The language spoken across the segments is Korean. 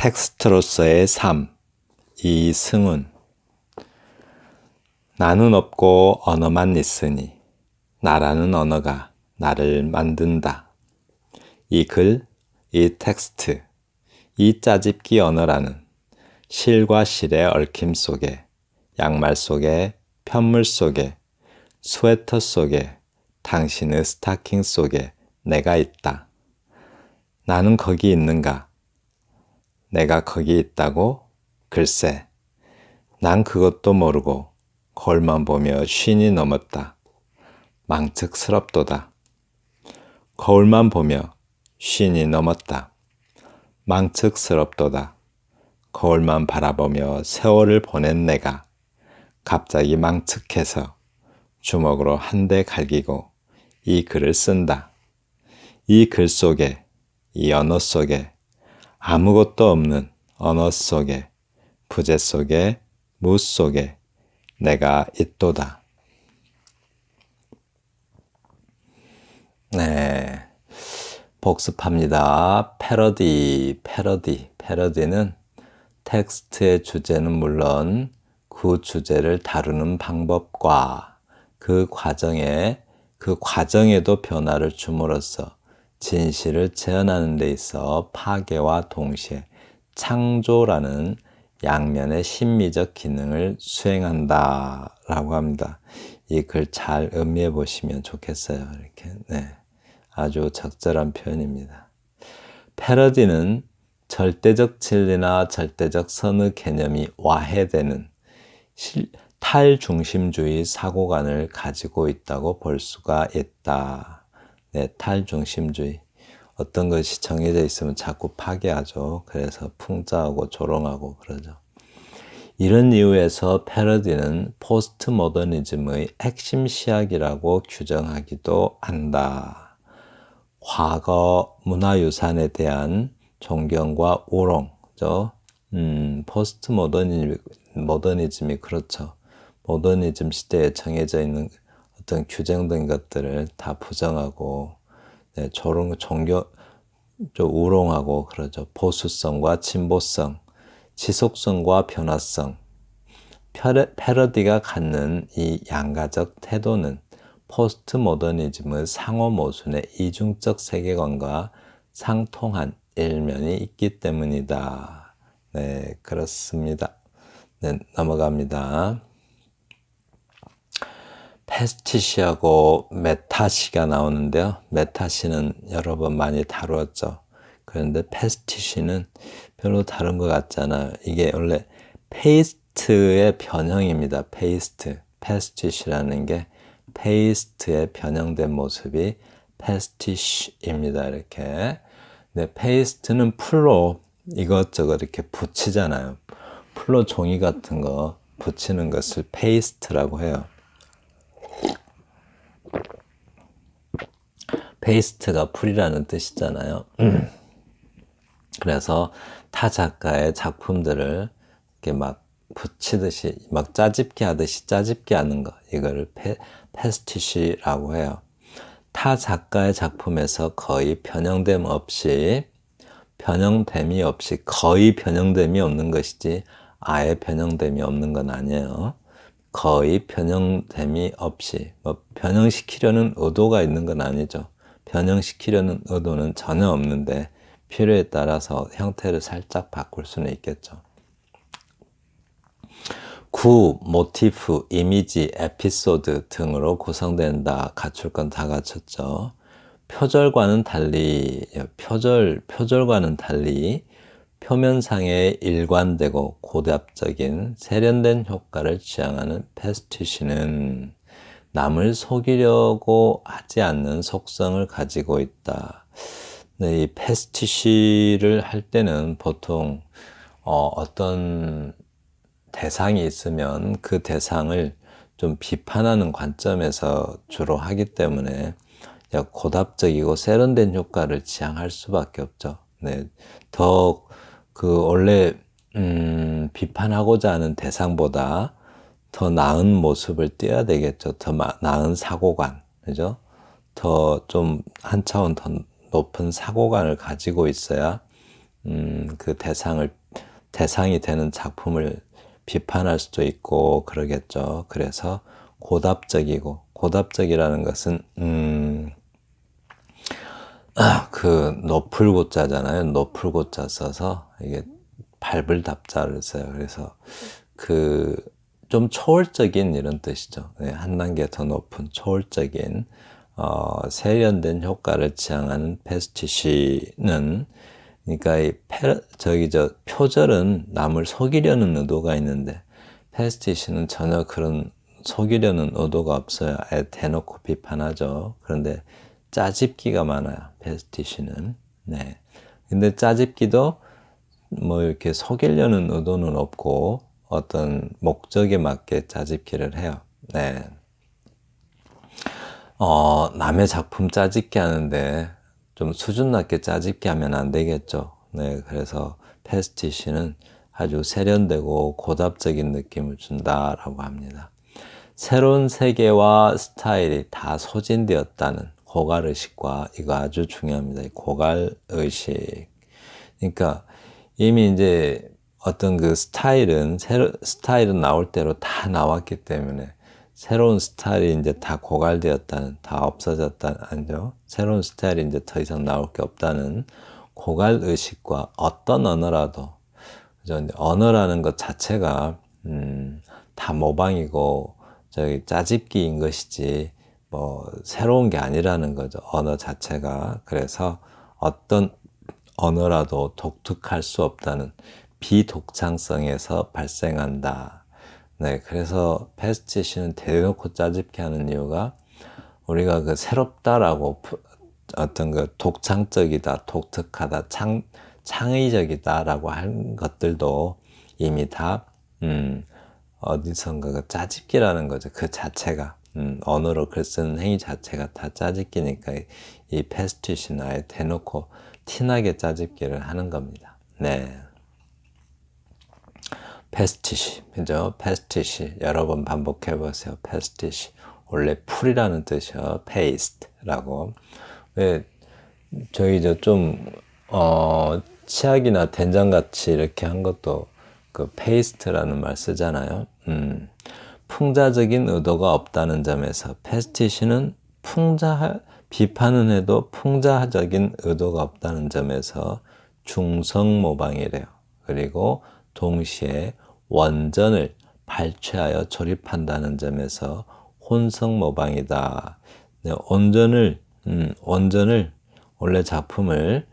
텍스트로서의 삶, 이승훈. 나는 없고 언어만 있으니 나라는 언어가 나를 만든다. 이 글, 이 텍스트, 이 짜집기 언어라는 실과 실의 얽힘 속에, 양말 속에, 편물 속에, 스웨터 속에, 당신의 스타킹 속에 내가 있다. 나는 거기 있는가? 내가 거기 있다고? 글쎄, 난 그것도 모르고 거울만 보며 쉰이 넘었다. 망측스럽도다. 거울만 보며 쉰이 넘었다. 망측스럽도다. 거울만 바라보며 세월을 보낸 내가 갑자기 망측해서 주먹으로 한 대 갈기고 이 글을 쓴다. 이 글 속에, 이 언어 속에, 아무것도 없는 언어 속에, 부재 속에, 무 속에 내가 있도다. 네, 복습합니다. 패러디는 텍스트의 주제는 물론 그 주제를 다루는 방법과 그 과정에도 변화를 줌으로써 진실을 재현하는 데 있어 파괴와 동시에 창조라는 양면의 심미적 기능을 수행한다 라고 합니다. 이 글 잘 음미해 보시면 좋겠어요. 이렇게. 네. 아주 적절한 표현입니다. 패러디는 절대적 진리나 절대적 선의 개념이 와해되는 탈중심주의 사고관을 가지고 있다고 볼 수가 있다. 네, 탈중심주의. 어떤 것이 정해져 있으면 자꾸 파괴하죠. 그래서 풍자하고 조롱하고 그러죠. 이런 이유에서 패러디는 포스트 모더니즘의 핵심 시학이라고 규정하기도 한다. 과거 문화유산에 대한 존경과 우롱죠. 포스트 모더니즘이 그렇죠. 모더니즘 시대에 정해져 있는 어떤 규정된 것들을 다 부정하고, 네, 우롱하고 그러죠. 보수성과 진보성, 지속성과 변화성. 패러디가 갖는 이 양가적 태도는 포스트 모더니즘의 상호 모순의 이중적 세계관과 상통한 일면이 있기 때문이다. 네, 그렇습니다. 네, 넘어갑니다. 패스티시하고 메타시가 나오는데요. 메타시는 여러 번 많이 다루었죠. 그런데 패스티시는 별로 다른 것 같잖아요. 이게 원래 페이스트의 변형입니다. 패스티시라는 게 페이스트의 변형된 모습이 패스티시입니다. 이렇게. 네, 페이스트는 풀로 이것저것 이렇게 붙이잖아요. 풀로 종이 같은 거 붙이는 것을 페이스트라고 해요. 페이스트가 풀이라는 뜻이잖아요. 그래서 타 작가의 작품들을 이렇게 막 붙이듯이, 막 짜집기 하듯이 짜집기 하는 거, 이거를 패스티시라고 해요. 타 작가의 작품에서 거의 변형됨이 없이 거의 변형됨이 없는 것이지 아예 변형됨이 없는 건 아니에요. 거의 변형됨이 없이, 변형시키려는 의도가 있는 건 아니죠. 변형시키려는 의도는 전혀 없는데 필요에 따라서 형태를 살짝 바꿀 수는 있겠죠. 모티프, 이미지, 에피소드 등으로 구성된다. 갖출 건 다 갖췄죠. 표절과는 달리 표면상에 일관되고 고답적인 세련된 효과를 지향하는 패스티시는 남을 속이려고 하지 않는 속성을 가지고 있다. 네, 이 패스티시를 할 때는 보통 어떤 대상이 있으면 그 대상을 좀 비판하는 관점에서 주로 하기 때문에 고답적이고 세련된 효과를 지향할 수밖에 없죠. 네, 원래 비판하고자 하는 대상보다 더 나은 모습을 띄어야 되겠죠. 더 나은 사고관, 그죠? 더 좀 한 차원 더 높은 사고관을 가지고 있어야 그 대상이 되는 작품을 비판할 수도 있고 그러겠죠. 그래서 고답적이라는 것은 그 노풀고자잖아요. 노풀고자 써서 이게 밟을 답자를 써요. 그래서 그 좀 초월적인 이런 뜻이죠. 네, 한 단계 더 높은 초월적인 세련된 효과를 지향하는 패스티시는 그러니까 표절은 남을 속이려는 의도가 있는데 패스티시는 전혀 그런 속이려는 의도가 없어요. 아예 대놓고 비판하죠. 그런데 짜집기가 많아요. 패스티시는. 네. 근데 짜집기도 뭐 이렇게 속이려는 의도는 없고 어떤 목적에 맞게 짜집기를 해요. 네. 남의 작품 짜집기 하는데 좀 수준 낮게 짜집기 하면 안 되겠죠. 네. 그래서 패스티시는 아주 세련되고 고답적인 느낌을 준다라고 합니다. 새로운 세계와 스타일이 다 소진되었다는 고갈의식과 이거 아주 중요합니다. 고갈의식. 그러니까 이미 이제 어떤 그 스타일은 나올 대로 다 나왔기 때문에 새로운 스타일이 이제 다 고갈되었다는, 다 없어졌다는, 아니죠. 새로운 스타일이 이제 더 이상 나올 게 없다는 고갈의식과 어떤 언어라도, 그죠. 이제 언어라는 것 자체가, 다 모방이고, 짜집기인 것이지, 뭐, 새로운 게 아니라는 거죠. 언어 자체가. 그래서 어떤 언어라도 독특할 수 없다는 비독창성에서 발생한다. 네, 그래서 패스티시는 대놓고 짜집기 하는 이유가 우리가 그 새롭다라고 어떤 그 독창적이다, 독특하다, 창의적이다라고 한 것들도 이미 다 어디선가 그 짜집기라는 거죠. 그 자체가 언어로 글 쓰는 행위 자체가 다 짜집기니까 이 패스티시는 아예 대놓고 티나게 짜집기를 하는 겁니다. 네. 패스티시, 그죠? 패스티시 여러 번 반복해 보세요. 패스티시 원래 풀이라는 뜻이요. 페이스트라고. 왜 저희 치약이나 된장 같이 이렇게 한 것도 그 페이스트라는 말 쓰잖아요. 풍자적인 의도가 없다는 점에서 패스티시는 비판은 해도 풍자적인 의도가 없다는 점에서 중성 모방이래요. 그리고 동시에 원전을 발췌하여 조립한다는 점에서 혼성 모방이다. 네, 원전을 원래 작품을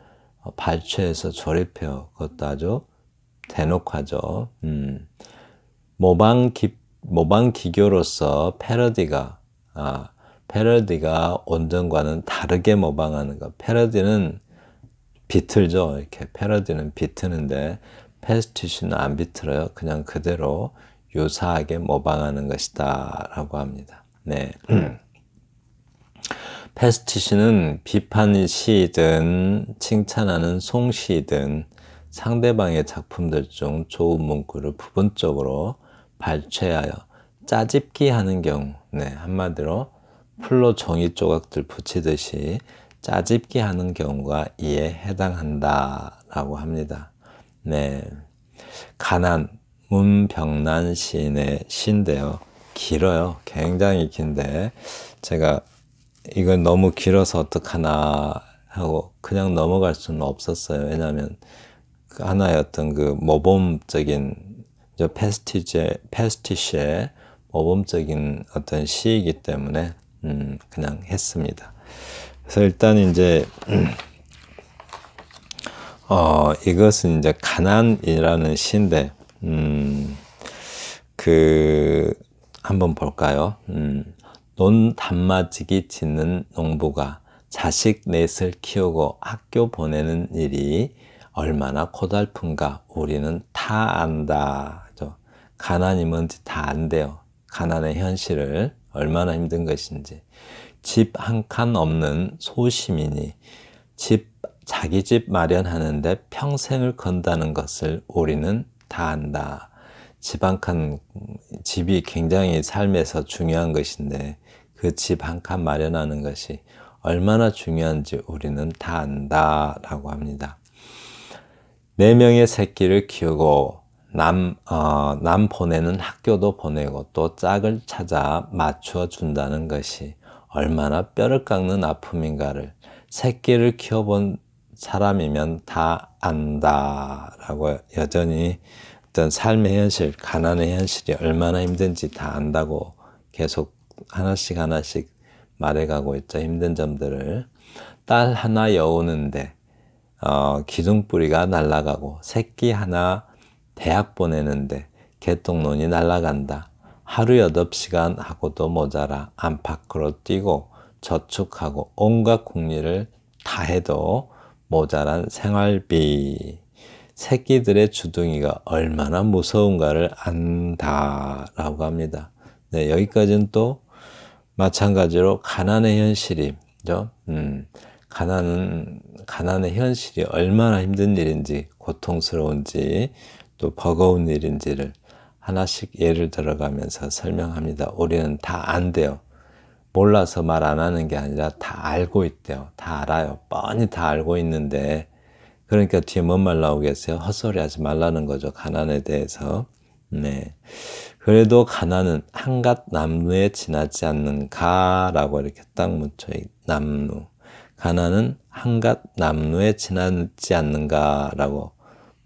발췌해서 조립해요. 그것도 아주 대놓고 하죠. 모방 기교로서 패러디가 원전과는 다르게 모방하는 것. 패러디는 비틀죠. 이렇게 패러디는 비트는데 패스티시는 안 비틀어요. 그냥 그대로 유사하게 모방하는 것이다 라고 합니다. 네. 패스티시는 비판시든 칭찬하는 송시든 상대방의 작품들 중 좋은 문구를 부분적으로 발췌하여 짜집기 하는 경우, 네, 한마디로 풀로 종이 조각들 붙이듯이 짜집기 하는 경우가 이에 해당한다 라고 합니다. 네. 문병난 시인의 시인데요. 길어요. 굉장히 긴데 제가 이건 너무 길어서 어떡하나 하고 그냥 넘어갈 수는 없었어요. 왜냐하면 하나의 어떤 그 모범적인 패스티시의 모범적인 어떤 시이기 때문에 그냥 했습니다. 그래서 일단 이제 이것은 이제 가난이라는 시인데 한번 볼까요? 논 단마지기 짓는 농부가 자식 넷을 키우고 학교 보내는 일이 얼마나 고달픈가 우리는 다 안다. 가난이 뭔지 다 안돼요. 가난의 현실을 얼마나 힘든 것인지. 집 한 칸 없는 소시민이 자기 집 마련하는데 평생을 건다는 것을 우리는 다 안다. 집이 굉장히 삶에서 중요한 것인데 그 집 한 칸 마련하는 것이 얼마나 중요한지 우리는 다 안다라고 합니다. 4명의 새끼를 키우고 남 보내는 학교도 보내고 또 짝을 찾아 맞추어 준다는 것이 얼마나 뼈를 깎는 아픔인가를 새끼를 키워본 사람이면 다 안다라고 여전히 어떤 삶의 현실, 가난의 현실이 얼마나 힘든지 다 안다고 계속 하나씩 말해가고 있죠. 힘든 점들을. 딸 하나 여우는데 기둥뿌리가 날아가고 새끼 하나 대학 보내는데 개똥눈이 날아간다. 하루 8시간 하고도 모자라 안팎으로 뛰고 저축하고 온갖 궁리를 다 해도 모자란 생활비. 새끼들의 주둥이가 얼마나 무서운가를 안다라고 합니다. 네, 여기까지는 또 마찬가지로 가난의 현실이죠. 가난의 현실이 얼마나 힘든 일인지, 고통스러운지, 또 버거운 일인지를 하나씩 예를 들어가면서 설명합니다. 우리는 다 안돼요. 몰라서 말 안 하는 게 아니라 다 알고 있대요. 다 알아요. 뻔히 다 알고 있는데, 그러니까 뒤에 뭔 말 나오겠어요? 헛소리 하지 말라는 거죠. 가난에 대해서. 네. 그래도 가난은 한갓 남루에 지나지 않는가라고 이렇게 딱 묻혀. 남루. 가난은 한갓 남루에 지나지 않는가라고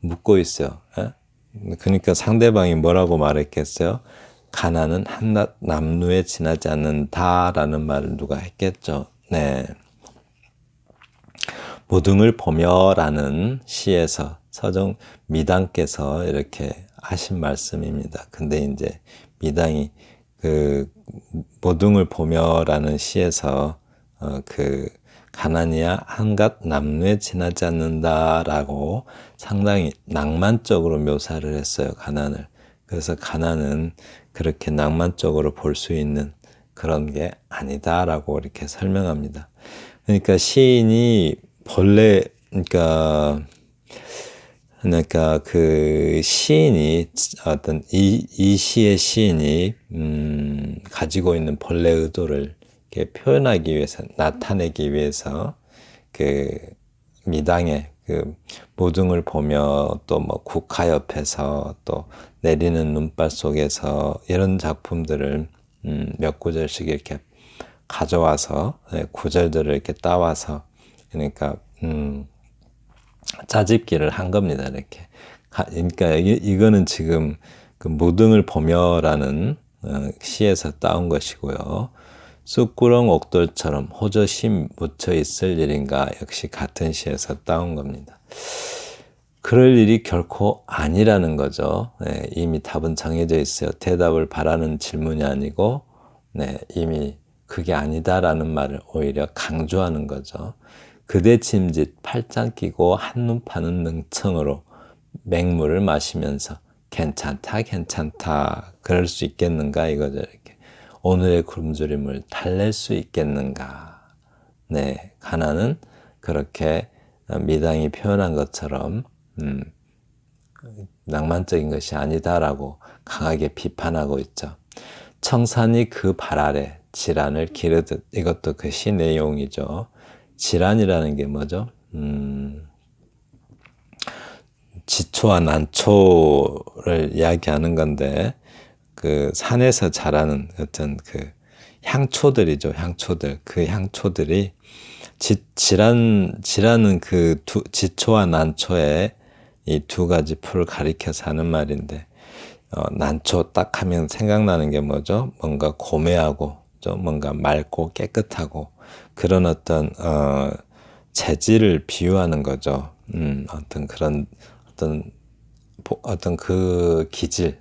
묻고 있어요. 에? 그러니까 상대방이 뭐라고 말했겠어요? 가난은 한갓 남루에 지나지 않는다라는 말을 누가 했겠죠. 네. 모등을 보며라는 시에서 서정 미당께서 이렇게 하신 말씀입니다. 근데 이제 미당이 그 모등을 보며라는 시에서 그 가난이야 한갓 남루에 지나지 않는다라고 상당히 낭만적으로 묘사를 했어요. 가난을. 그래서 가난은 그렇게 낭만적으로 볼 수 있는 그런 게 아니다라고 이렇게 설명합니다. 그러니까 시인이 본래 그러니까 그 시인이 어떤 이 시의 시인이 가지고 있는 본래 의도를 이렇게 표현하기 위해서 나타내기 위해서 그 미당의 그 모등을 보며 또 뭐 국화 옆에서 또 내리는 눈발 속에서 이런 작품들을 몇 구절씩 이렇게 가져와서 구절들을 이렇게 따와서 그러니까 짜집기를 한 겁니다. 이렇게. 그러니까 이거는 지금 그 모등을 보며라는 시에서 따온 것이고요. 쑥구렁 옥돌처럼 호젓이 묻혀 있을 일인가 역시 같은 시에서 따온 겁니다. 그럴 일이 결코 아니라는 거죠. 네, 이미 답은 정해져 있어요. 대답을 바라는 질문이 아니고 이미 그게 아니다라는 말을 오히려 강조하는 거죠. 그대 짐짓 팔짱 끼고 한눈 파는 능청으로 맹물을 마시면서 괜찮다 그럴 수 있겠는가 이거죠. 이렇게 오늘의 굶주림을 달랠 수 있겠는가. 네, 가난은 그렇게 미당이 표현한 것처럼 낭만적인 것이 아니다라고 강하게 비판하고 있죠. 청산이 그 발 아래 질환을 기르듯. 이것도 그 시 내용이죠. 질환이라는 게 뭐죠? 지초와 난초를 이야기하는 건데 그 산에서 자라는 어떤 그 향초들이죠. 향초들. 그 향초들이 지라는 그 지초와 난초의 이 두 가지 풀을 가리켜서 하는 말인데 난초 딱 하면 생각나는 게 뭐죠? 뭔가 고매하고 좀 뭔가 맑고 깨끗하고 그런 어떤 재질을 비유하는 거죠. 어떤 그런 어떤 그 기질,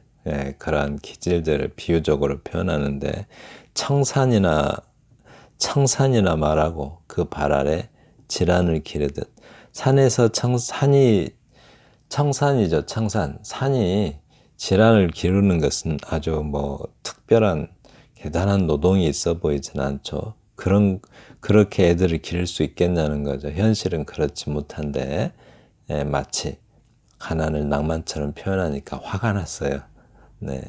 그러한 기질들을 비유적으로 표현하는데 청산이나 말하고 그 발 아래 질환을 기르듯. 산에서 청산이죠. 청산. 산이 질환을 기르는 것은 아주 뭐 특별한 대단한 노동이 있어 보이진 않죠. 그렇게 애들을 기를 수 있겠냐는 거죠. 현실은 그렇지 못한데 마치 가난을 낭만처럼 표현하니까 화가 났어요. 네.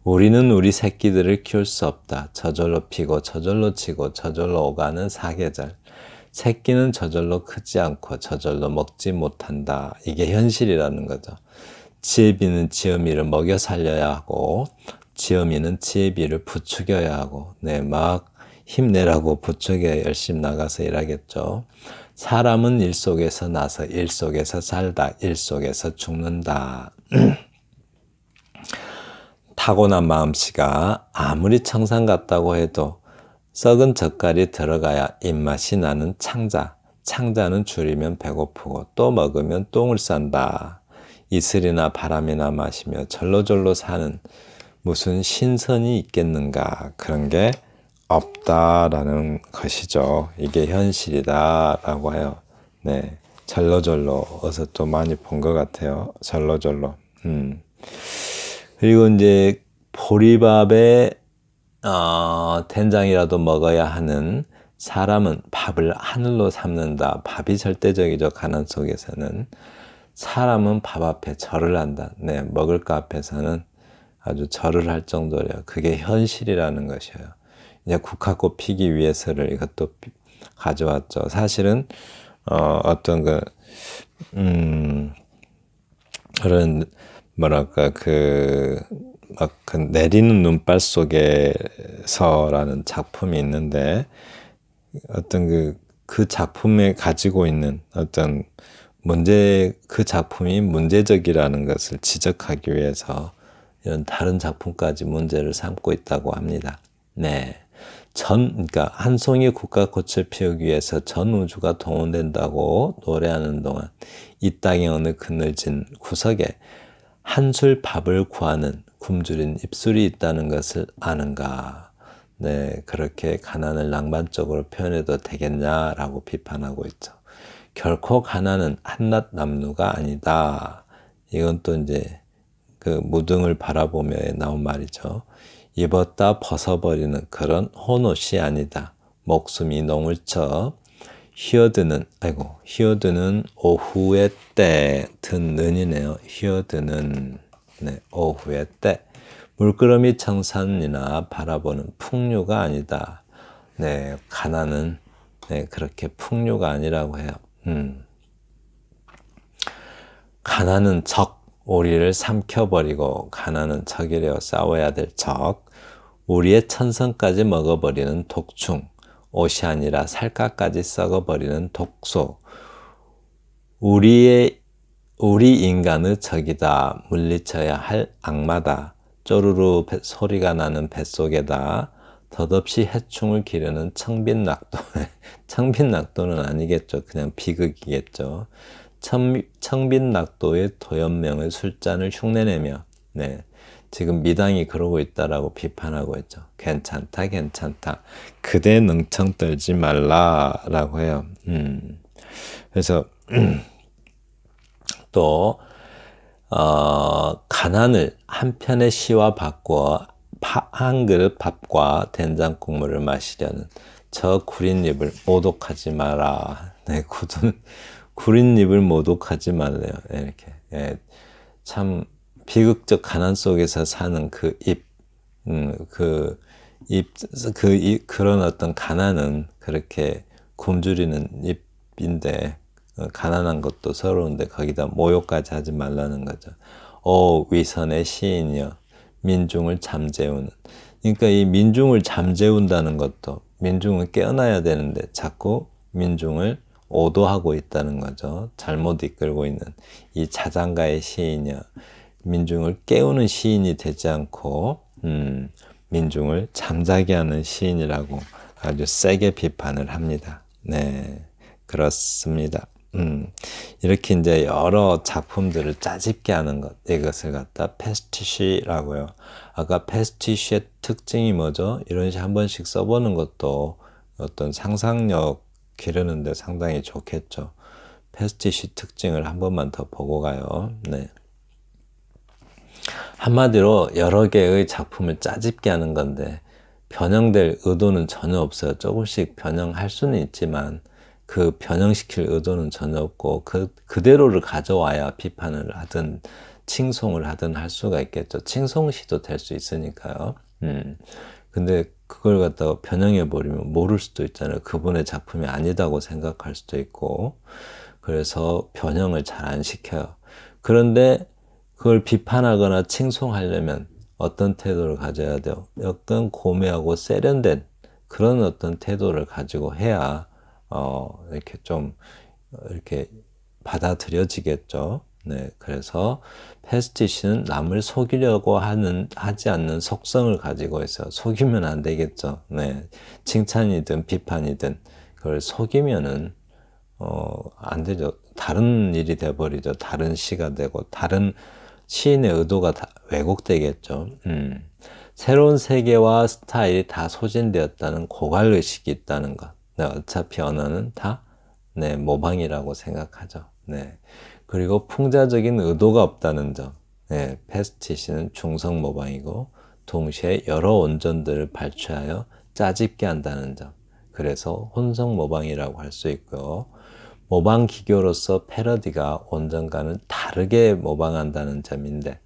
우리는 우리 새끼들을 키울 수 없다. 저절로 피고 저절로 치고 저절로 오가는 사계절. 새끼는 저절로 크지 않고 저절로 먹지 못한다. 이게 현실이라는 거죠. 지혜비는 지혜미를 먹여 살려야 하고 지혜미는 지혜비를 부추겨야 하고 막 힘내라고 부추겨 열심히 나가서 일하겠죠. 사람은 일 속에서 나서 일 속에서 살다. 일 속에서 죽는다. 타고난 마음씨가 아무리 청산 같다고 해도 썩은 젓갈이 들어가야 입맛이 나는 창자. 창자는 줄이면 배고프고 또 먹으면 똥을 싼다. 이슬이나 바람이나 마시며 절로절로 사는 무슨 신선이 있겠는가. 그런 게 없다라는 것이죠. 이게 현실이다라고 해요. 네, 절로절로 어서 또 많이 본 것 같아요. 절로절로. 그리고 이제 보리밥에 된장이라도 먹어야 하는 사람은 밥을 하늘로 삼는다. 밥이 절대적이죠. 가난 속에서는. 사람은 밥 앞에 절을 한다. 네, 먹을 것 앞에서는 아주 절을 할 정도래요. 그게 현실이라는 것이에요. 이제 국화꽃 피기 위해서를 이것도 가져왔죠. 사실은 어떤 그런 뭐랄까 막 내리는 눈발 속에서라는 작품이 있는데 어떤 그 작품에 가지고 있는 어떤 그 작품이 문제적이라는 것을 지적하기 위해서 이런 다른 작품까지 문제를 삼고 있다고 합니다. 네. 그러니까 한 송이 국화꽃을 피우기 위해서 전 우주가 동원된다고 노래하는 동안 이 땅의 어느 그늘진 구석에 한술 밥을 구하는 굶주린 입술이 있다는 것을 아는가. 네, 그렇게 가난을 낭만적으로 표현해도 되겠냐라고 비판하고 있죠. 결코 가난은 한낱 남루가 아니다. 이건 또 이제 그 무등을 바라보며 나온 말이죠. 입었다 벗어버리는 그런 혼옷이 아니다. 목숨이 농을 쳐 휘어드는 오후의 때 듣는이네요. 휘어드는 오후의 때 물끄러미 청산이나 바라보는 풍류가 아니다. 네, 가난은 그렇게 풍류가 아니라고 해요. 가난은 적, 우리를 삼켜버리고 가난은 적이래요. 싸워야 될 적. 우리의 천성까지 먹어버리는 독충. 옷이 아니라 살갗까지 썩어버리는 독소. 우리 인간의 적이다. 물리쳐야 할 악마다. 쪼르르 소리가 나는 뱃속에다 덧없이 해충을 기르는 청빈낙도. 청빈낙도는 아니겠죠. 그냥 비극이겠죠. 청빈낙도의 도연명의 술잔을 흉내내며 지금 미당이 그러고 있다라고 비판하고 있죠. 괜찮다. 그대 능청 떨지 말라라고 해요. 그래서 또 가난을 한 편의 시와 바꾸어 한 그릇 밥과 된장 국물을 마시려는 저 구린 입을 모독하지 마라. 네, 구린 입을 모독하지 말래요. 이렇게 참 비극적 가난 속에서 사는 그런 어떤 가난은 그렇게 굶주리는 입인데 가난한 것도 서러운데 거기다 모욕까지 하지 말라는 거죠. 오 위선의 시인이여 민중을 잠재우는. 그러니까 이 민중을 잠재운다는 것도 민중은 깨어나야 되는데 자꾸 민중을 오도하고 있다는 거죠. 잘못 이끌고 있는 이 자장가의 시인이여 민중을 깨우는 시인이 되지 않고 민중을 잠자게 하는 시인이라고 아주 세게 비판을 합니다. 네, 그렇습니다. 이렇게 이제 여러 작품들을 짜집게 하는 것, 이것을 갖다 패스티시라고요. 아까 패스티시의 특징이 뭐죠? 이런 식 한 번씩 써보는 것도 어떤 상상력 기르는데 상당히 좋겠죠. 패스티시 특징을 한 번만 더 보고 가요. 네. 한마디로 여러 개의 작품을 짜집게 하는 건데 변형될 의도는 전혀 없어요. 조금씩 변형할 수는 있지만 그 변형시킬 의도는 전혀 없고 그대로를 가져와야 비판을 하든 칭송을 하든 할 수가 있겠죠. 칭송시도 될 수 있으니까요. 근데 그걸 갖다가 변형해 버리면 모를 수도 있잖아요. 그분의 작품이 아니다고 생각할 수도 있고. 그래서 변형을 잘 안 시켜요. 그런데 그걸 비판하거나 칭송하려면 어떤 태도를 가져야 돼요? 약간 고매하고 세련된 그런 어떤 태도를 가지고 해야 이렇게 좀 이렇게 받아들여지겠죠. 네, 그래서 패스티시는 남을 속이려고 하지 않는 속성을 가지고 있어요. 속이면 안 되겠죠. 네, 칭찬이든 비판이든 그걸 속이면은 안 되죠. 다른 일이 돼버리죠. 다른 시가 되고 다른 시인의 의도가 다 왜곡되겠죠. 새로운 세계와 스타일이 다 소진되었다는 고갈의식이 있다는 것. 네, 어차피 언어는 다 네, 모방이라고 생각하죠. 네. 그리고 풍자적인 의도가 없다는 점. 네, 패스티시는 중성 모방이고 동시에 여러 원전들을 발췌하여 짜집게 한다는 점. 그래서 혼성 모방이라고 할 수 있고요. 모방 기교로서 패러디가 원전과는 다르게 모방한다는 점인데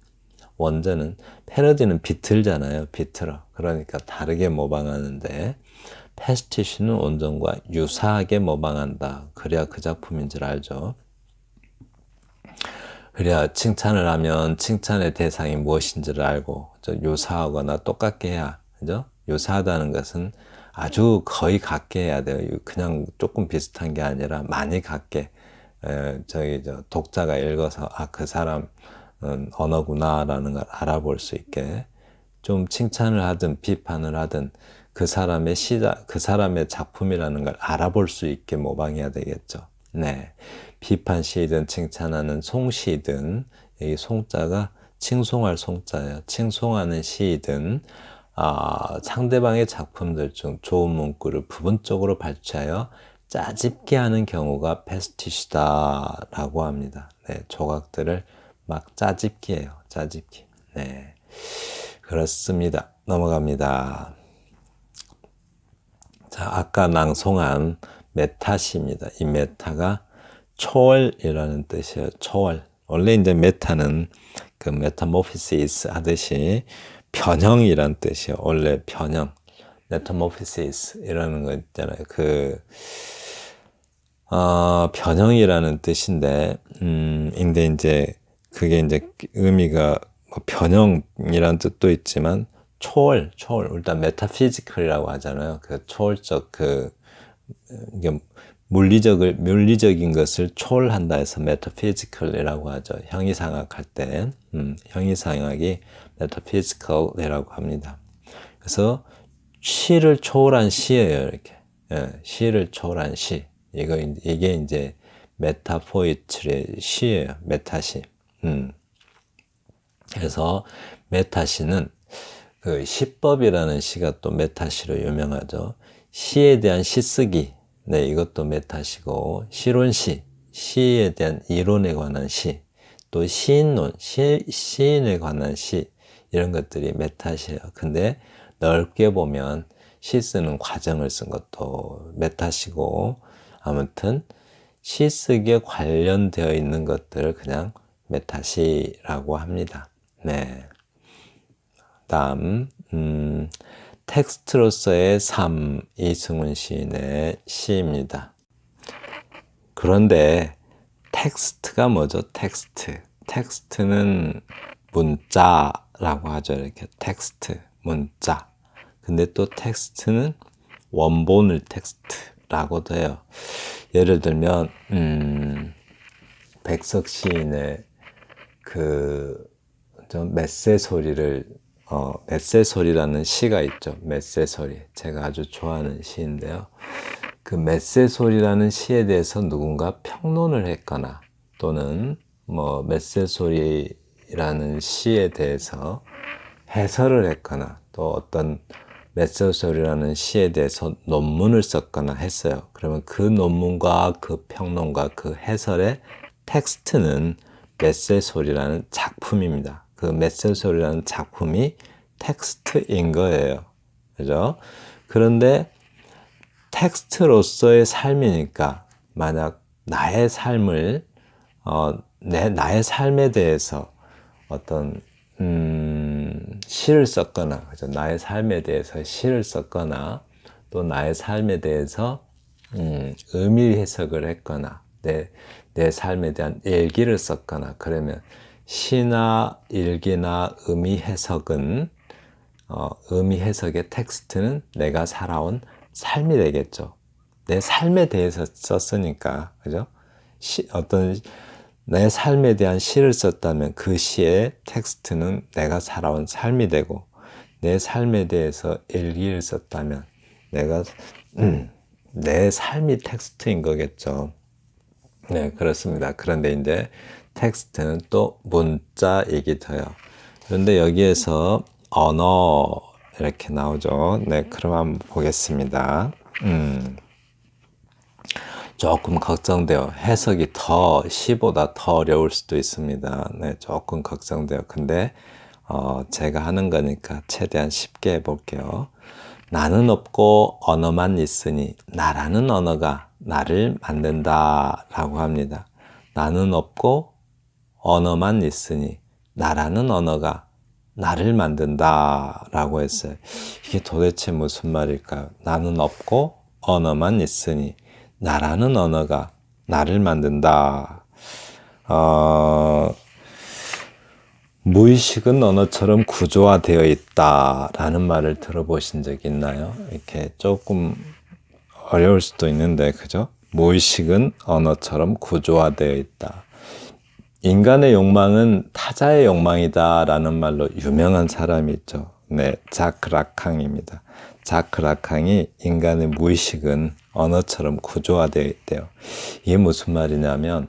원전은 패러디는 비틀잖아요. 비틀어. 그러니까 다르게 모방하는데 패스티시는 원전과 유사하게 모방한다. 그래야 그 작품인 줄 알죠. 그래야 칭찬을 하면 칭찬의 대상이 무엇인지를 알고 유사하거나 똑같게 해야 그죠? 유사하다는 것은 아주 거의 같게 해야 돼요. 그냥 조금 비슷한 게 아니라 많이 같게 독자가 읽어서 그 사람 언어구나라는 걸 알아볼 수 있게 좀 칭찬을 하든 비판을 하든 그 사람의 그 사람의 작품이라는 걸 알아볼 수 있게 모방해야 되겠죠. 네. 비판 시이든 칭찬하는 송시이든 이 송자가 칭송할 송자예요. 칭송하는 시이든 상대방의 작품들 중 좋은 문구를 부분적으로 발췌하여 짜집게 하는 경우가 패스티시다라고 합니다. 네, 조각들을 막 짜집기 해요. 짜집기. 네. 그렇습니다. 넘어갑니다. 자, 아까 낭송한 메타시입니다. 이 메타가 초월이라는 뜻이에요. 초월. 원래 이제 메타는 그 메타모피시스 하듯이 변형이란 뜻이에요. 원래 변형. 메타모피시스 이라는 거 있잖아요. 변형이라는 뜻인데, 근데 이제 그게 이제 의미가 뭐 변형이라는 뜻도 있지만 초월, 일단 메타피지컬이라고 하잖아요. 그 초월적 이게 물리적인 것을 초월한다 해서 메타피지컬이라고 하죠. 형이상학할 때, 형이상학이 메타피지컬이라고 합니다. 그래서 시를 초월한 시예요, 이렇게. 예, 시를 초월한 시. 이게 이제 메타포이트리의 시예요, 메타시. 그래서 메타시는 그 시법이라는 시가 또 메타시로 유명하죠. 시에 대한 시쓰기, 네, 이것도 메타시고, 시론시, 시에 대한 이론에 관한 시, 또 시인론, 시인에 관한 시, 이런 것들이 메타시예요. 근데 넓게 보면 시 쓰는 과정을 쓴 것도 메타시고, 아무튼 시 쓰기에 관련되어 있는 것들을 그냥 메타시라고 합니다. 네. 다음, 텍스트로서의 삶, 이승훈 시인의 시입니다. 그런데 텍스트가 뭐죠? 텍스트는 문자라고 하죠. 이렇게 텍스트, 문자. 근데 또 텍스트는 원본을 텍스트라고도 해요. 예를 들면 백석 시인의 메세소리라는 시가 있죠. 메세소리. 제가 아주 좋아하는 시인데요. 그 메세소리라는 시에 대해서 누군가 평론을 했거나 또는 뭐 메세소리라는 시에 대해서 해설을 했거나 또 어떤 메세소리라는 시에 대해서 논문을 썼거나 했어요. 그러면 그 논문과 그 평론과 그 해설의 텍스트는 메세소리라는 작품입니다. 그 메세소리라는 작품이 텍스트인 거예요. 그죠? 그런데 텍스트로서의 삶이니까 만약 나의 삶을 나의 삶에 대해서 어떤 시를 썼거나, 그죠? 나의 삶에 대해서 시를 썼거나, 또 나의 삶에 대해서 의미 해석을 했거나, 내 삶에 대한 일기를 썼거나, 그러면 시나 일기나 의미 해석은, 의미 해석의 텍스트는 내가 살아온 삶이 되겠죠. 내 삶에 대해서 썼으니까, 그죠? 어떤 내 삶에 대한 시를 썼다면 그 시의 텍스트는 내가 살아온 삶이 되고, 내 삶에 대해서 일기를 썼다면 내가 내 삶이 텍스트인 거겠죠. 네, 그렇습니다. 그런데 이제 텍스트는 또 문자이기도 해요. 그런데 여기에서 언어 이렇게 나오죠. 네, 그럼 한번 보겠습니다. 조금 걱정돼요. 해석이 시보다 더 어려울 수도 있습니다. 네, 조금 걱정돼요. 근데 제가 하는 거니까 최대한 쉽게 해볼게요. 나는 없고 언어만 있으니 나라는 언어가 나를 만든다 라고 합니다. 나는 없고 언어만 있으니 나라는 언어가 나를 만든다 라고 했어요. 이게 도대체 무슨 말일까요? 나는 없고 언어만 있으니 나라는 언어가 나를 만든다. 무의식은 언어처럼 구조화되어 있다라는 말을 들어보신 적 있나요? 이렇게 조금 어려울 수도 있는데, 그죠? 무의식은 언어처럼 구조화되어 있다. 인간의 욕망은 타자의 욕망이다라는 말로 유명한 사람이 있죠. 네, 자크 라캉입니다. 자크 라캉이 인간의 무의식은 언어처럼 구조화되어 있대요. 이게 무슨 말이냐면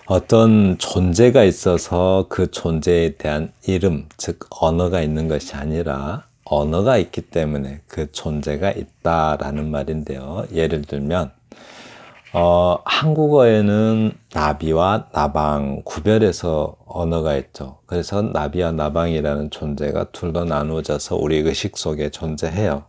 어떤 존재가 있어서 그 존재에 대한 이름, 즉 언어가 있는 것이 아니라 언어가 있기 때문에 그 존재가 있다라는 말인데요. 예를 들면 한국어에는 나비와 나방 구별해서 언어가 있죠. 그래서 나비와 나방이라는 존재가 둘로 나누어져서 우리 의식 속에 존재해요.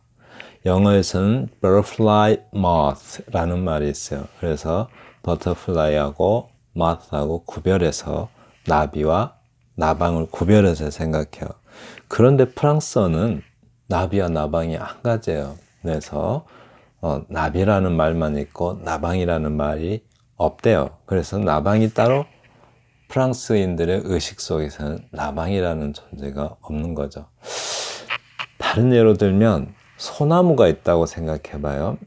영어에서는 butterfly, moth라는 말이 있어요. 그래서 butterfly하고 moth하고 구별해서 나비와 나방을 구별해서 생각해요. 그런데 프랑스어는 나비와 나방이 한 가지예요. 그래서 나비라는 말만 있고 나방이라는 말이 없대요. 그래서 나방이 따로 프랑스인들의 의식 속에서는 나방이라는 존재가 없는 거죠. 다른 예로 들면 소나무가 있다고 생각해 봐요.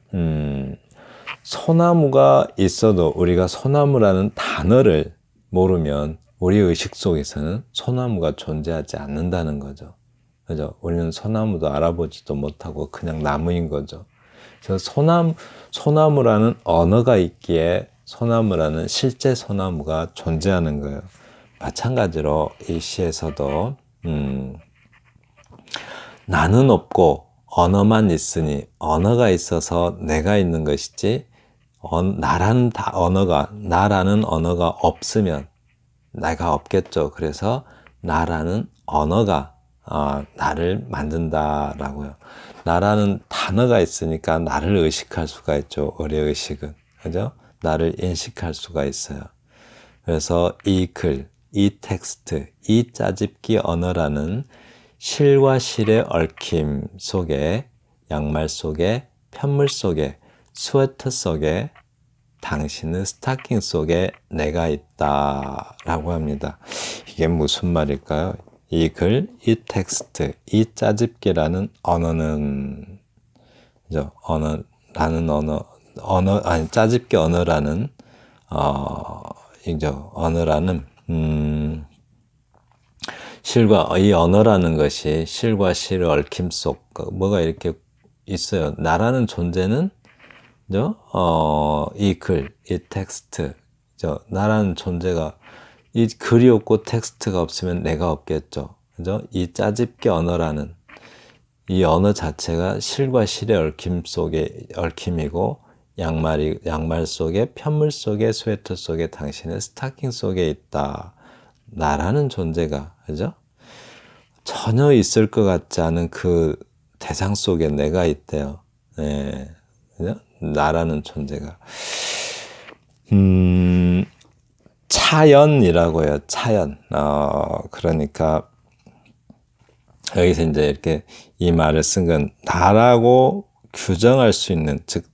소나무가 있어도 우리가 소나무라는 단어를 모르면 우리 의식 속에서는 소나무가 존재하지 않는다는 거죠. 그죠? 우리는 소나무도 알아보지도 못하고 그냥 나무인 거죠. 그래서 소나무라는 언어가 있기에 소나무라는 실제 소나무가 존재하는 거예요. 마찬가지로 이 시에서도 나는 없고 언어만 있으니 언어가 있어서 내가 있는 것이지 나라는 언어가 없으면 내가 없겠죠. 그래서 나라는 언어가 나를 만든다라고요. 나라는 단어가 있으니까 나를 의식할 수가 있죠. 우리 의식은. 그죠? 나를 인식할 수가 있어요. 그래서 이 글, 이 텍스트, 이 짜집기 언어라는 실과 실의 얽힘 속에, 양말 속에, 편물 속에, 스웨터 속에, 당신은 스타킹 속에 내가 있다 라고 합니다. 이게 무슨 말일까요? 이 글, 이 텍스트, 이 짜집기라는 언어는, 그죠? 짜집기 언어라는, 언어라는, 이 언어라는 것이 실과 실의 얽힘 속, 뭐가 이렇게 있어요. 나라는 존재는, 이 글, 이 텍스트, 나라는 존재가, 이 글이 없고 텍스트가 없으면 내가 없겠죠. 그죠? 이 짜집기 언어라는, 이 언어 자체가 실과 실의 얽힘이고, 양말 속에, 편물 속에, 스웨터 속에, 당신의 스타킹 속에 있다. 나라는 존재가, 그죠? 전혀 있을 것 같지 않은 그 대상 속에 내가 있대요. 네. 그죠? 나라는 존재가. 차연이라고 해요. 차연. 그러니까 여기서 이제 이렇게 이 말을 쓴 건 나라고 규정할 수 있는, 즉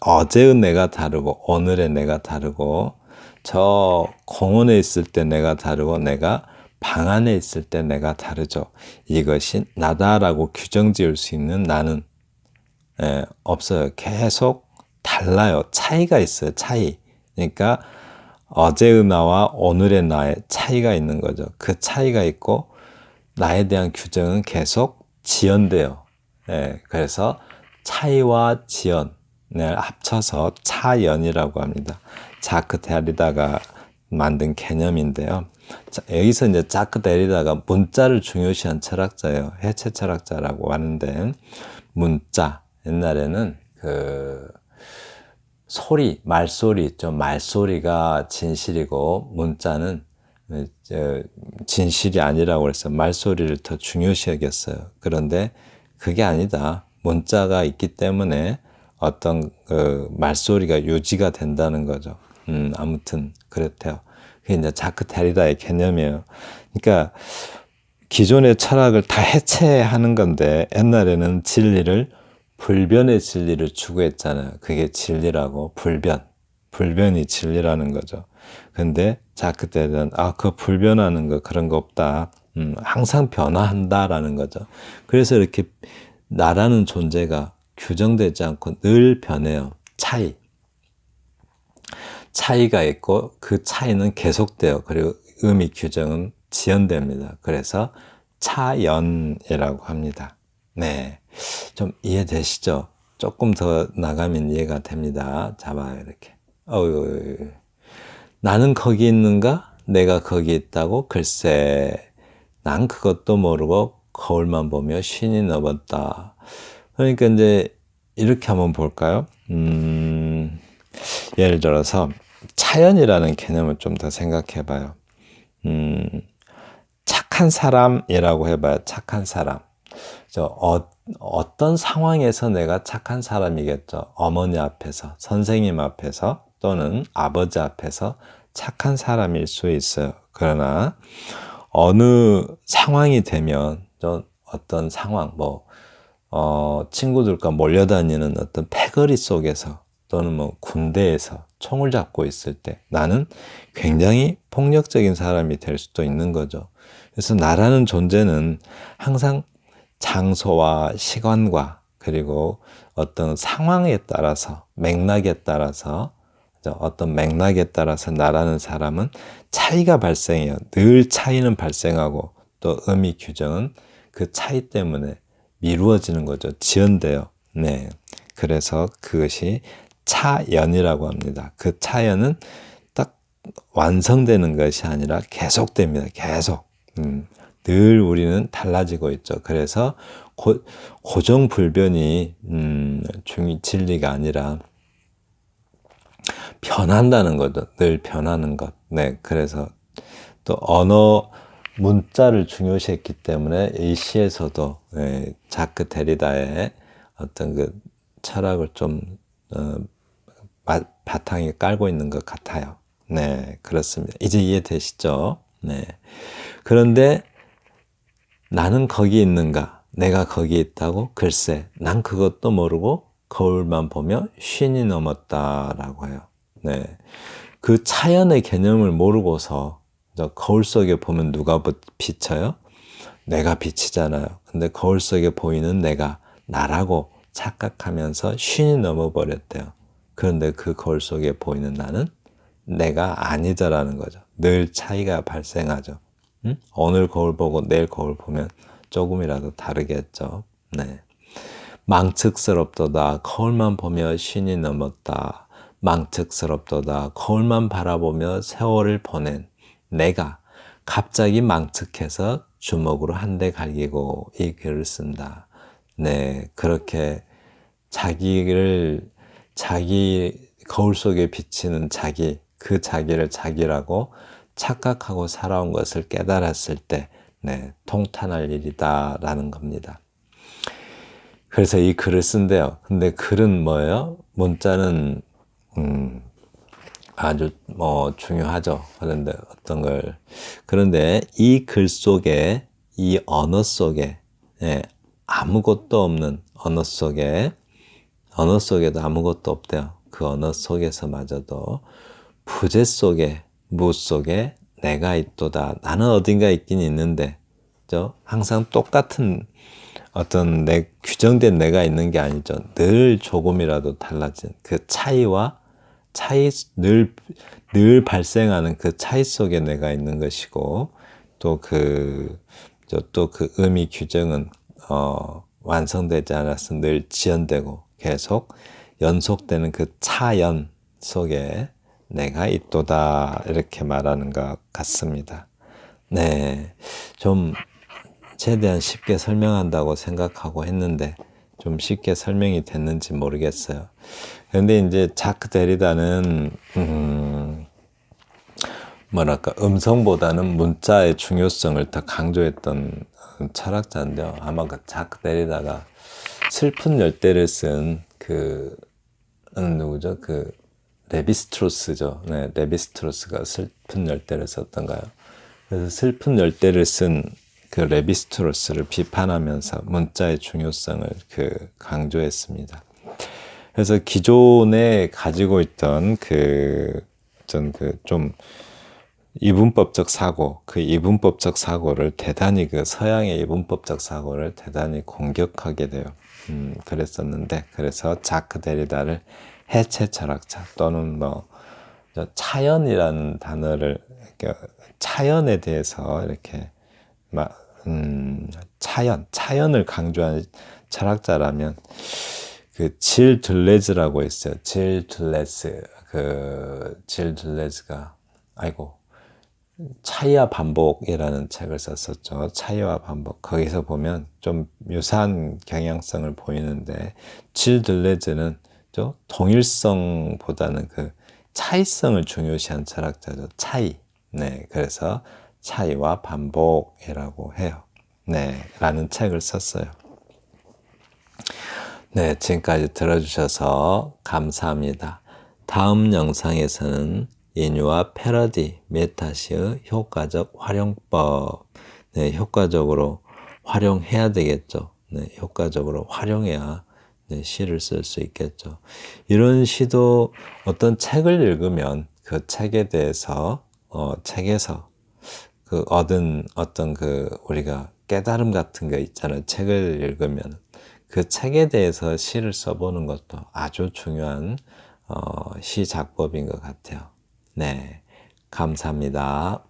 어제의 내가 다르고 오늘의 내가 다르고 저 공원에 있을 때 내가 다르고 내가 방 안에 있을 때 내가 다르죠. 이것이 나다라고 규정 지을 수 있는 나는 없어요. 계속 달라요. 차이가 있어요. 차이. 그러니까 어제의 나와 오늘의 나의 차이가 있는 거죠. 그 차이가 있고 나에 대한 규정은 계속 지연돼요. 그래서 차이와 지연을 합쳐서 차연이라고 합니다. 자크 데리다가 만든 개념인데요. 여기서 이제 자크 데리다가 문자를 중요시한 철학자예요. 해체 철학자라고 하는데, 문자, 옛날에는 그 소리, 말소리 있죠. 말소리가 진실이고 문자는 진실이 아니라고 그래서 말소리를 더 중요시 여겼어요. 그런데 그게 아니다. 문자가 있기 때문에 어떤 그 말소리가 유지가 된다는 거죠. 아무튼 그렇대요. 그게 이제 자크 데리다의 개념이에요. 그러니까 기존의 철학을 다 해체하는 건데, 옛날에는 진리를, 불변의 진리를 추구했잖아요. 그게 진리라고. 불변이 진리라는 거죠. 근데 자크 때는 그 불변하는 거 그런 거 없다. 항상 변화한다라는 거죠. 그래서 이렇게 나라는 존재가 규정되지 않고 늘 변해요. 차이가 있고 그 차이는 계속돼요. 그리고 의미 규정은 지연됩니다. 그래서 차연이라고 합니다. 네, 좀 이해되시죠? 조금 더 나가면 이해가 됩니다. 잡아요, 이렇게. 나는 거기 있는가? 내가 거기 있다고? 글쎄, 난 그것도 모르고 거울만 보며 쉰이 넘었다. 그러니까 이제 이렇게 한번 볼까요? 예를 들어서 차연이라는 개념을 좀 더 생각해 봐요. 착한 사람이라고 해봐요. 착한 사람. 어떤 상황에서 내가 착한 사람이겠죠. 어머니 앞에서, 선생님 앞에서, 또는 아버지 앞에서 착한 사람일 수 있어요. 그러나 어느 상황이 되면, 어떤 상황, 친구들과 몰려다니는 어떤 패거리 속에서, 또는 군대에서 총을 잡고 있을 때 나는 굉장히 폭력적인 사람이 될 수도 있는 거죠. 그래서 나라는 존재는 항상 장소와 시간과 그리고 어떤 상황에 따라서, 맥락에 따라서, 어떤 맥락에 따라서 나라는 사람은 차이가 발생해요. 늘 차이는 발생하고 또 의미 규정은 그 차이 때문에 미루어지는 거죠. 지연돼요. 네. 그래서 그것이 차연이라고 합니다. 그 차연은 딱 완성되는 것이 아니라 계속됩니다. 계속. 늘 우리는 달라지고 있죠. 그래서 고정불변이 진리가 아니라 변한다는 거죠. 늘 변하는 것. 네, 그래서 또 문자를 중요시했기 때문에 이 시에서도 자크 데리다의 어떤 그 철학을 좀 바탕에 깔고 있는 것 같아요. 네, 그렇습니다. 이제 이해되시죠? 네. 그런데 나는 거기 있는가? 내가 거기 있다고? 글쎄, 난 그것도 모르고 거울만 보며 쉰이 넘었다라고 해요. 네. 그 차연의 개념을 모르고서 거울 속에 보면 누가 비쳐요? 내가 비치잖아요. 근데 거울 속에 보이는 내가 나라고 착각하면서 쉰이 넘어버렸대요. 그런데 그 거울 속에 보이는 나는 내가 아니더라는 거죠. 늘 차이가 발생하죠. 오늘 거울 보고 내일 거울 보면 조금이라도 다르겠죠. 네. 망측스럽도다. 거울만 보며 쉰이 넘었다. 망측스럽도다. 거울만 바라보며 세월을 보낸 내가 갑자기 망측해서 주먹으로 한 대 갈기고 이 글을 쓴다. 네, 그렇게 자기 거울 속에 비치는 그 자기를 자기라고 착각하고 살아온 것을 깨달았을 때, 네, 통탄할 일이다라는 겁니다. 그래서 이 글을 쓴대요. 근데 글은 뭐예요? 문자는 아주 중요하죠. 그런데 이 글 속에, 이 언어 속에, 예, 아무것도 없는 언어 속에도 아무것도 없대요. 그 언어 속에서마저도 부재 속에, 무 속에 내가 있도다. 나는 어딘가 있긴 있는데, 항상 똑같은 어떤 규정된 내가 있는 게 아니죠. 늘 조금이라도 달라진 그 늘 발생하는 그 차이 속에 내가 있는 것이고, 또 그 의미 규정은, 완성되지 않아서 늘 지연되고 계속 연속되는 그 차연 속에 내가 있도다. 이렇게 말하는 것 같습니다. 네. 좀 최대한 쉽게 설명한다고 생각하고 했는데 좀 쉽게 설명이 됐는지 모르겠어요. 그런데 이제 자크 데리다는 뭐랄까 음성보다는 문자의 중요성을 더 강조했던 철학자인데요. 아마 그 자크 데리다가 슬픈 열대를 쓴 누구죠? 레비스트로스죠. 네, 레비스트로스가 슬픈 열대를 썼던가요? 그래서 슬픈 열대를 쓴 그 레비스트로스를 비판하면서 문자의 중요성을 강조했습니다. 그래서 기존에 가지고 있던 좀 이분법적 사고, 그 이분법적 사고를 대단히 서양의 이분법적 사고를 대단히 공격하게 돼요. 그랬었는데, 그래서 자크 데리다를 해체 철학자 또는 차연이라는 단어를, 차연에 대해서 이렇게 차연을 강조한 철학자라면 질 들레즈라고 있어요. 질 들레즈가 차이와 반복이라는 책을 썼었죠. 차이와 반복. 거기서 보면 좀 유사한 경향성을 보이는데, 질 들레즈는 동일성보다는 차이성을 중요시한 철학자죠. 차이. 네, 그래서 차이와 반복이라고 해요. 네, 라는 책을 썼어요. 네, 지금까지 들어주셔서 감사합니다. 다음 영상에서는 인유와 패러디, 메타시의 효과적 활용법. 네, 효과적으로 활용해야 되겠죠. 네, 효과적으로 활용해야 시를 쓸 수 있겠죠. 이런 시도 어떤 책을 읽으면 그 책에 대해서, 책에서 얻은 어떤 우리가 깨달음 같은 거 있잖아요. 책을 읽으면. 그 책에 대해서 시를 써보는 것도 아주 중요한 시 작법인 것 같아요. 네, 감사합니다.